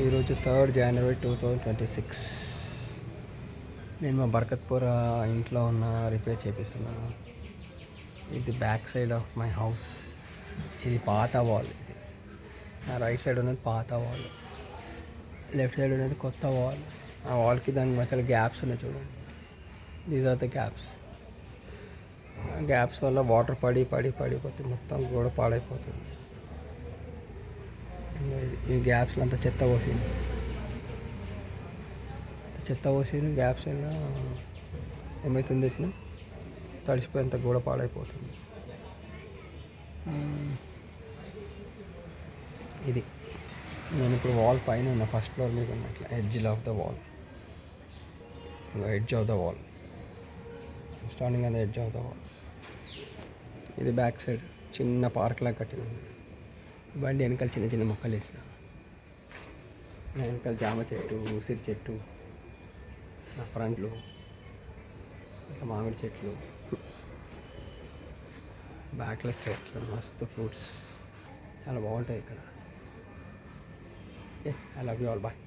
ఈరోజు 3rd January 2026. నేను మా బర్కత్పూర్ ఇంట్లో ఉన్న రిపేర్ చేపిస్తున్నాను. ఇది back side of my house. ఇది పాత వాల్. ఇది నా రైట్ సైడ్ ఉన్నది పాత వాల్, లెఫ్ట్ సైడ్ ఉన్నది కొత్త వాల్. ఆ వాల్కి దానికి మధ్యలో గ్యాప్స్ ఉన్నాయి చూడండి. These are the gaps. Gaps వల్ల వాటర్ పడిపోతుంది, మొత్తం గోడ పాడైపోతుంది. ఈ గ్యాప్స్లో అంతా చెత్త పోసింది గ్యాప్స్ అయినా ఏమవుతుంది, ఇట్లా తడిసిపోయేంత గోడ పాడైపోతుంది. ఇది నేను ఇప్పుడు వాల్ పైన ఉన్నా, ఫస్ట్ ఫ్లోర్ మీద ఉన్నా. ఇట్లా edge of the wall, standing on the edge of the wall. ఇది బ్యాక్ సైడ్ చిన్న పార్క్ లాగా కట్టింది. బండి వెనకాల చిన్న చిన్న మొక్కలు వేసిన. వెనకాల జామ చెట్టు, ఉసిరి చెట్టు, నా ఫ్రంట్లో ఇంకా మామిడి చెట్లు, బ్యాక్లో చెట్లు, మస్తు ఫ్రూట్స్ చాలా బాగుంటాయి ఇక్కడ. Okay, I love you all, bye.